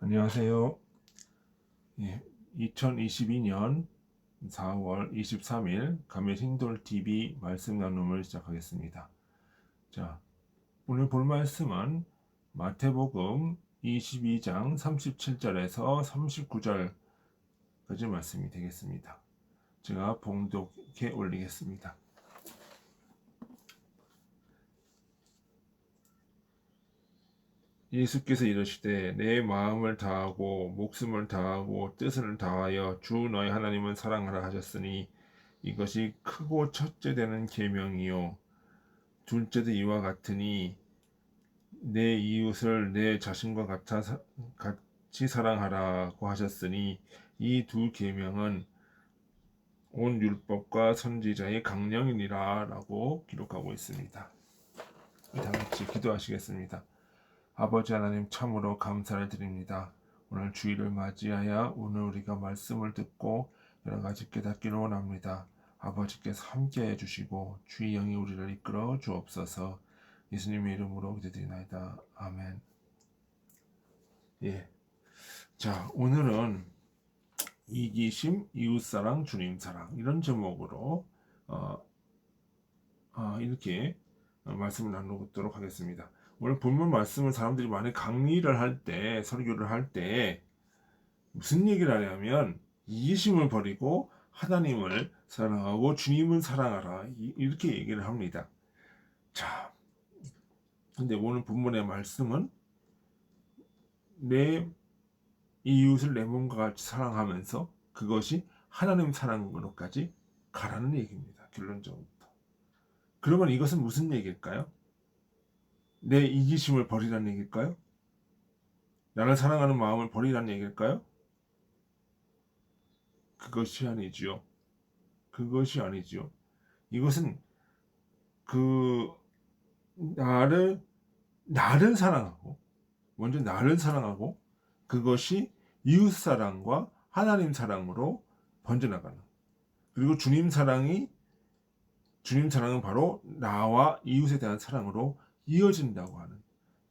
안녕하세요. 2022년 4월 23일 감해신돌TV 말씀 나눔을 시작하겠습니다. 자, 오늘 볼 말씀은 마태복음 22장 37절에서 39절까지 말씀이 되겠습니다. 제가 봉독해 올리겠습니다. 예수께서 이르시되 내 마음을 다하고 목숨을 다하고 뜻을 다하여 주 너희 하나님을 사랑하라 하셨으니 이것이 크고 첫째 되는 계명이요 둘째도 이와 같으니 내 이웃을 내 자신과 같이 사랑하라고 하셨으니 이 두 계명은 온 율법과 선지자의 강령이니라 라고 기록하고 있습니다. 다 같이 기도하시겠습니다. 아버지 하나님, 참으로 감사를 드립니다. 오늘 주일을 맞이하여 오늘 우리가 말씀을 듣고 여러 가지 깨닫기를 원합니다. 아버지께서 함께해 주시고 주의 영이 우리를 이끌어 주옵소서. 예수님의 이름으로 기도드리나이다. 아멘. 자, 오늘은 이기심, 이웃사랑, 주님사랑 이런 제목으로 이렇게 말씀을 나누도록 하겠습니다. 오늘 본문 말씀을 사람들이 많이 강의를 할 때, 설교를 할 때 무슨 얘기를 하냐면 이기심을 버리고 하나님을 사랑하고 주님을 사랑하라 이렇게 얘기를 합니다. 자, 근데 오늘 본문의 말씀은 내 이웃을 내 몸과 같이 사랑하면서 그것이 하나님 사랑으로까지 가라는 얘기입니다. 결론적으로부터. 그러면 이것은 무슨 얘기일까요? 내 이기심을 버리라는 얘기일까요? 나를 사랑하는 마음을 버리라는 얘기일까요? 그것이 아니지요. 그것이 아니지요. 이것은 나를 사랑하고, 먼저 나를 사랑하고, 그것이 이웃 사랑과 하나님 사랑으로 번져나가는. 그리고 주님 사랑은 바로 나와 이웃에 대한 사랑으로 이어진다고 하는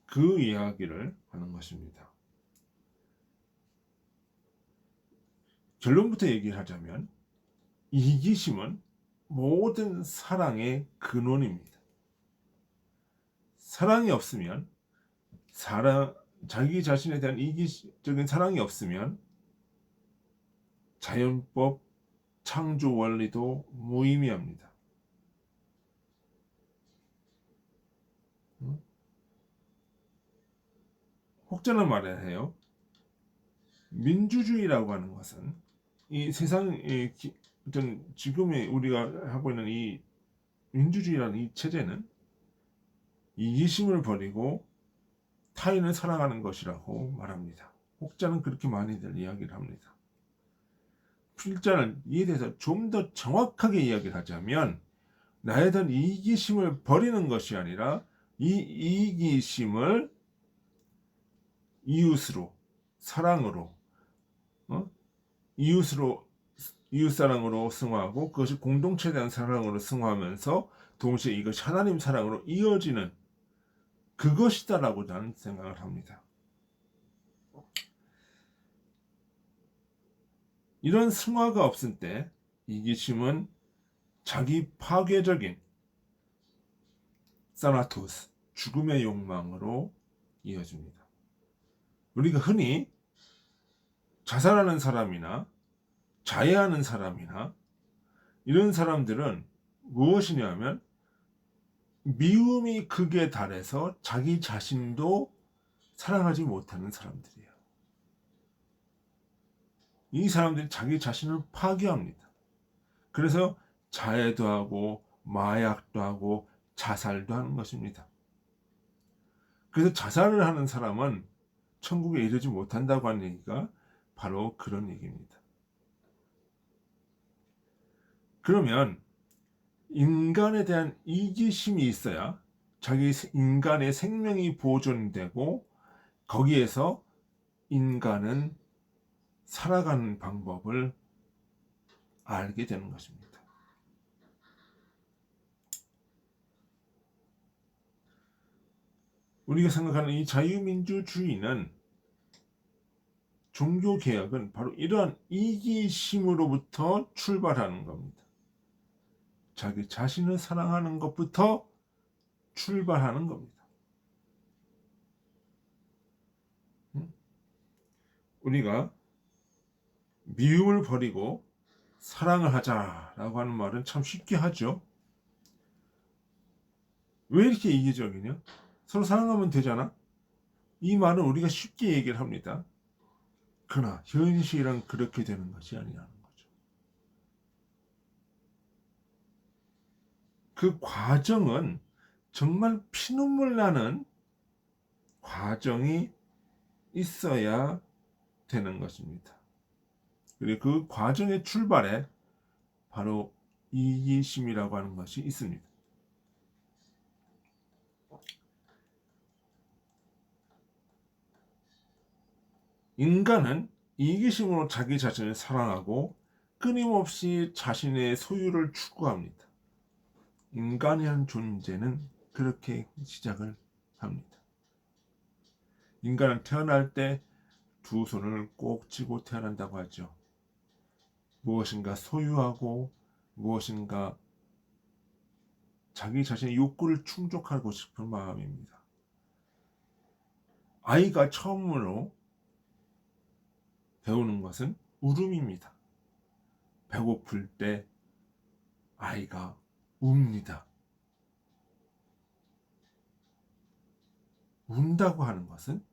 그 이야기를 하는 것입니다. 결론부터 얘기를 하자면 이기심은 모든 사랑의 근원입니다. 사랑이 없으면 자기 자신에 대한 이기적인 사랑이 없으면 자연법, 창조 원리도 무의미합니다. 혹자는 말을 해요. 민주주의라고 하는 것은 이 세상의 어떤 지금의 우리가 하고 있는 이 민주주의라는 이 체제는 이기심을 버리고 타인을 사랑하는 것이라고 말합니다. 혹자는 그렇게 많이들 이야기를 합니다. 필자는 이에 대해서 좀 더 정확하게 이야기를 하자면 나에 대한 이기심을 버리는 것이 아니라 이 이기심을 이웃으로 사랑으로 이웃사랑으로 승화하고 그것이 공동체에 대한 사랑으로 승화하면서 동시에 이것이 하나님 사랑으로 이어지는 그것이다라고 나는 생각을 합니다. 이런 승화가 없을 때 이기심은 자기 파괴적인 사나토스, 죽음의 욕망으로 이어집니다. 우리가 흔히 자살하는 사람이나 자해하는 사람이나 이런 사람들은 무엇이냐면 미움이 극에 달해서 자기 자신도 사랑하지 못하는 사람들이에요. 이 사람들이 자기 자신을 파괴합니다. 그래서 자해도 하고 마약도 하고 자살도 하는 것입니다. 그래서 자살을 하는 사람은 천국에 이르지 못한다고 하는 얘기가 바로 그런 얘기입니다. 그러면 인간에 대한 이기심이 있어야 자기 인간의 생명이 보존되고 거기에서 인간은 살아가는 방법을 알게 되는 것입니다. 우리가 생각하는 이 자유민주주의는 종교 개혁은 바로 이러한 이기심으로부터 출발하는 겁니다. 자기 자신을 사랑하는 것부터 출발하는 겁니다. 우리가 미움을 버리고 사랑을 하자라고 하는 말은 참 쉽게 하죠. 왜 이렇게 이기적이냐? 서로 사랑하면 되잖아. 이 말은 우리가 쉽게 얘기를 합니다. 그러나 현실은 그렇게 되는 것이 아니라는 거죠. 그 과정은 정말 피눈물 나는 과정이 있어야 되는 것입니다. 그리고 그 과정의 출발에 바로 이기심이라고 하는 것이 있습니다. 인간은 이기심으로 자기 자신을 사랑하고 끊임없이 자신의 소유를 추구합니다. 인간이란 존재는 그렇게 시작을 합니다. 인간은 태어날 때 두 손을 꼭 쥐고 태어난다고 하죠. 무엇인가 소유하고 무엇인가 자기 자신의 욕구를 충족하고 싶은 마음입니다. 아이가 처음으로 배우는 것은 울음입니다. 배고플 때 아이가 웁니다. 운다고 하는 것은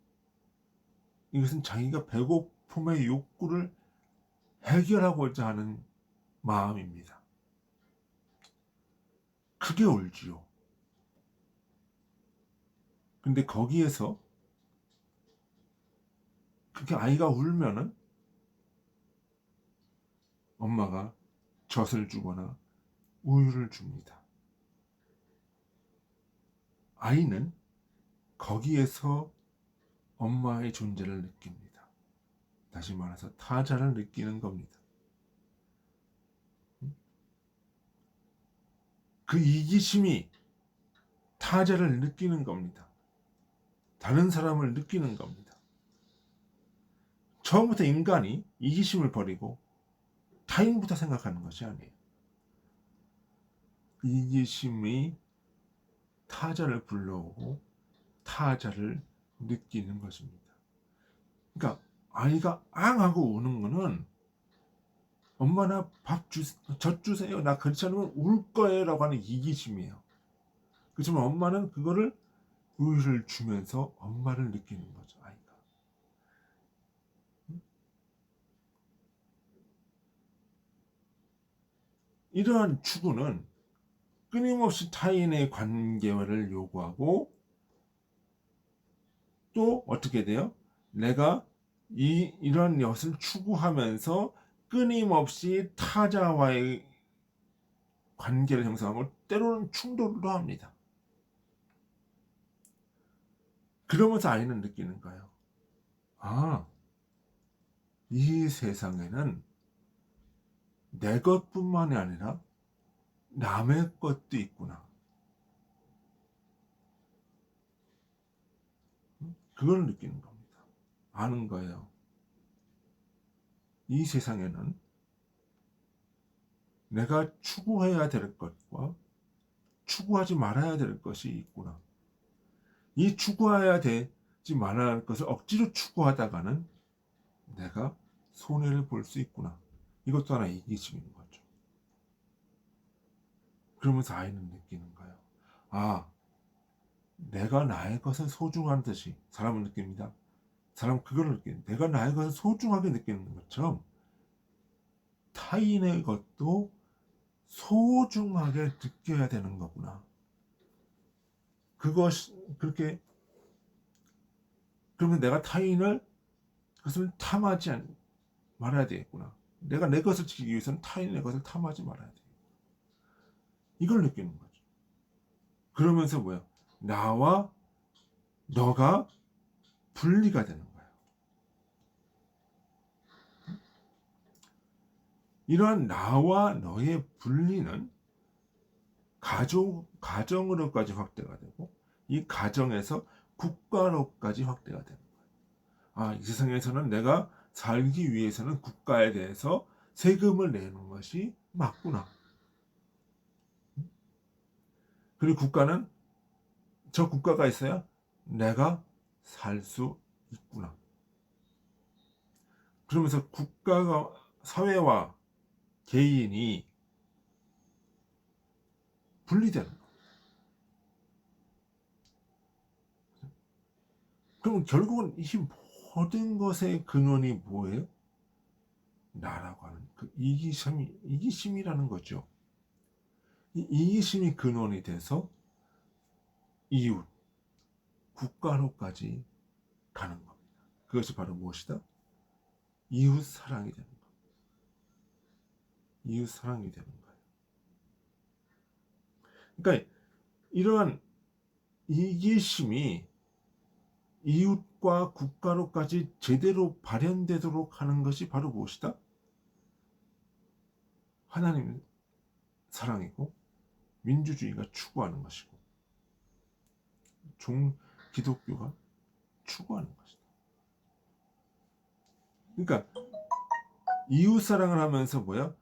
이것은 자기가 배고픔의 욕구를 해결하고자 하는 마음입니다. 크게 울지요. 근데 거기에서 그렇게 아이가 울면은 엄마가 젖을 주거나 우유를 줍니다. 아이는 거기에서 엄마의 존재를 느낍니다. 다시 말해서 타자를 느끼는 겁니다. 그 이기심이 타자를 느끼는 겁니다. 다른 사람을 느끼는 겁니다. 처음부터 인간이 이기심을 버리고 타인부터 생각하는 것이 아니에요. 이기심이 타자를 불러오고 타자를 느끼는 것입니다. 그러니까 아이가 앙 하고 우는 거는 엄마 나 젖 주세요. 나 그렇지 않으면 울 거예요 라고 하는 이기심이에요. 그렇지만 엄마는 그거를 우유를 주면서 엄마를 느끼는 거죠. 아이가. 이러한 추구는 끊임없이 타인의 관계를 요구하고 또 어떻게 돼요? 내가 이런 것을 추구하면서 끊임없이 타자와의 관계를 형성하고 때로는 충돌도 합니다. 그러면서 아이는 느끼는 거예요. 아, 이 세상에는 내 것뿐만이 아니라 남의 것도 있구나. 그걸 느끼는 겁니다. 아는 거예요. 이 세상에는 내가 추구해야 될 것과 추구하지 말아야 될 것이 있구나. 이 추구해야 되지 말아야 할 것을 억지로 추구하다가는 내가 손해를 볼 수 있구나. 이것도 하나 이기심인 거죠. 그러면서 아이는 느끼는 거예요. 아, 내가 나의 것을 소중한 듯이 사람은 느낍니다. 사람은 그걸 느끼는, 내가 나의 것을 소중하게 느끼는 것처럼 타인의 것도 소중하게 느껴야 되는 거구나. 그렇게, 그러면 내가 타인을, 그것을 탐하지 말아야 되겠구나. 내가 내 것을 지키기 위해서는 타인의 것을 탐하지 말아야 돼. 이걸 느끼는 거죠. 그러면서 뭐야? 나와 너가 분리가 되는 거예요. 이러한 나와 너의 분리는 가정으로까지 확대가 되고 이 가정에서 국가로까지 확대가 되는 거예요. 아, 이 세상에서는 내가 살기 위해서는 국가에 대해서 세금을 내는 것이 맞구나. 그리고 국가는 저 국가가 있어야 내가 살 수 있구나. 그러면서 국가가 사회와 개인이 분리되는 거. 그럼 결국은 이 모든 것의 근원이 뭐예요? 나라고 하는 그 이기심이라는 거죠. 이 이기심이 근원이 돼서 이웃, 국가로까지 가는 겁니다. 그것이 바로 무엇이다? 이웃 사랑이 되는 거. 이웃 사랑이 되는 거예요. 그러니까 이러한 이기심이 이웃과 국가로까지 제대로 발현되도록 하는 것이 바로 무엇이다? 하나님의 사랑이고 민주주의가 추구하는 것이고 기독교가 추구하는 것이다. 그러니까 이웃 사랑을 하면서 뭐야?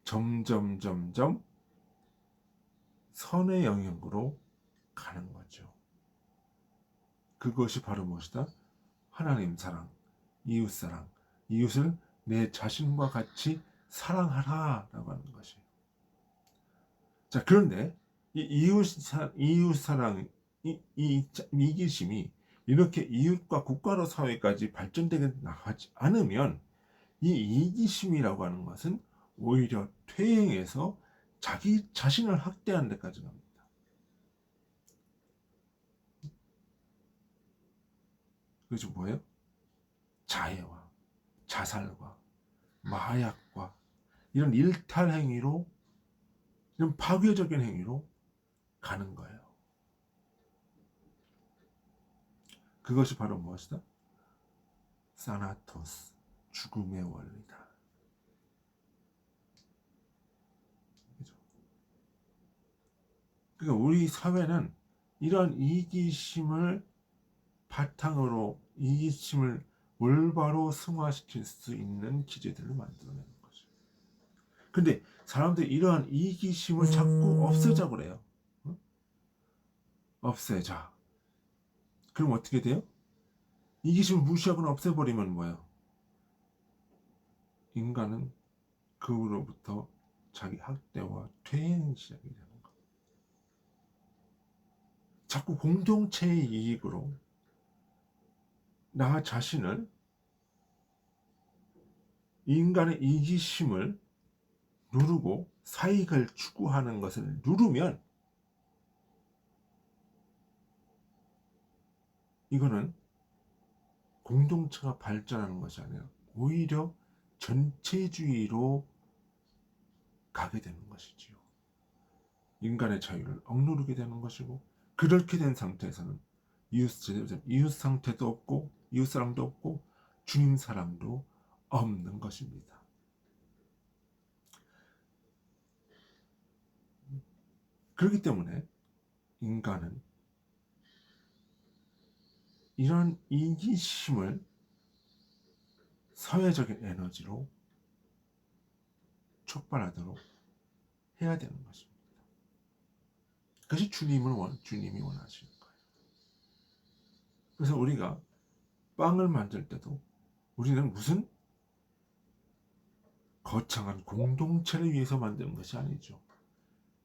점점 선의 영역으로 가는 거죠. 그것이 바로 무엇이다? 하나님 사랑, 이웃 사랑, 이웃을 내 자신과 같이 사랑하라라고 하는 것이에요. 자, 그런데 이 이웃 사랑, 이기심이 이렇게 이웃과 국가로 사회까지 발전되게 나가지 않으면 이 이기심이라고 하는 것은 오히려 퇴행해서 자기 자신을 학대하는 데까지 갑니다. 그것이 뭐예요? 자해와 자살과 마약과 이런 일탈 행위로, 이런 파괴적인 행위로 가는 거예요. 그것이 바로 무엇이다? 사나토스, 죽음의 원리다. 그죠? 그러니까 우리 사회는 이런 이기심을 바탕으로 이기심을 올바로 승화시킬 수 있는 기제들을 만들어내는 거죠. 근데 사람들이 이러한 이기심을 자꾸 없애자 그래요. 응? 없애자. 그럼 어떻게 돼요? 이기심을 무시하거나 없애버리면 뭐예요? 인간은 그 후로부터 자기 학대와 퇴행이 시작이 되는 거예요. 자꾸 공동체의 이익으로 나 자신을, 인간의 이기심을 누르고 사익을 추구하는 것을 누르면 이거는 공동체가 발전하는 것이 아니라 오히려 전체주의로 가게 되는 것이지요. 인간의 자유를 억누르게 되는 것이고, 그렇게 된 상태에서는 이웃 상태도 없고 이웃 사랑도 없고 주님 사랑도 없는 것입니다. 그렇기 때문에 인간은 이런 이기심을 사회적인 에너지로 촉발하도록 해야 되는 것입니다. 그것이 주님이 원하시는 거예요. 그래서 우리가 빵을 만들 때도 우리는 무슨 거창한 공동체를 위해서 만드는 것이 아니죠.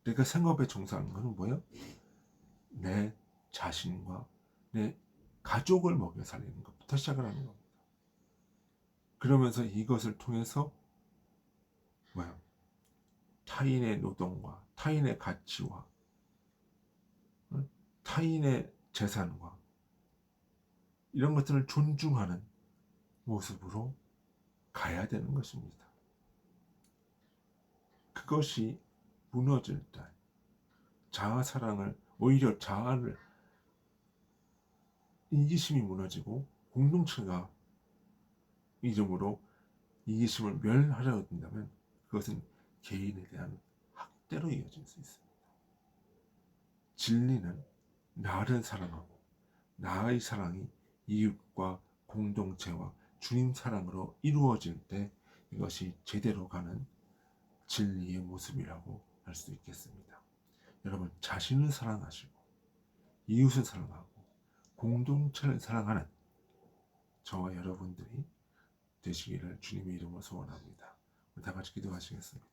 내가 생업에 종사하는 것은 뭐예요? 내 자신과 내 가족을 먹여 살리는 것부터 시작을 하는 겁니다. 그러면서 이것을 통해서 뭐예요? 타인의 노동과 타인의 가치와 타인의 재산과 이런 것들을 존중하는 모습으로 가야 되는 것입니다. 그것이 무너질 때 자아사랑을, 오히려 자아를, 이기심이 무너지고 공동체가 이름으로 이기심을 멸하려 든다면 그것은 개인에 대한 학대로 이어질 수 있습니다. 진리는 나를 사랑하고 나의 사랑이 이웃과 공동체와 주님 사랑으로 이루어질 때 이것이 제대로 가는 진리의 모습이라고 할 수 있겠습니다. 여러분, 자신을 사랑하시고 이웃을 사랑하고 공동체를 사랑하는 저와 여러분들이 되시기를 주님의 이름으로 소원합니다. 우리 다 같이 기도하시겠습니다.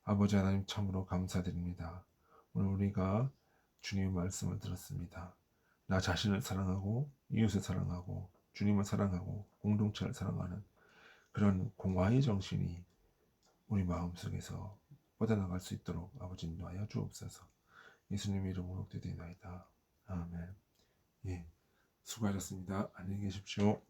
아버지 하나님, 참으로 감사드립니다. 오늘 우리가 주님의 말씀을 들었습니다. 나 자신을 사랑하고 이웃을 사랑하고 주님을 사랑하고 공동체를 사랑하는 그런 공화의 정신이 우리 마음속에서 뻗어나갈 수 있도록 아버지 인도하여 주옵소서. 예수님의 이름으로 기도드리나이다. 아멘. 예, 수고하셨습니다. 안녕히 계십시오.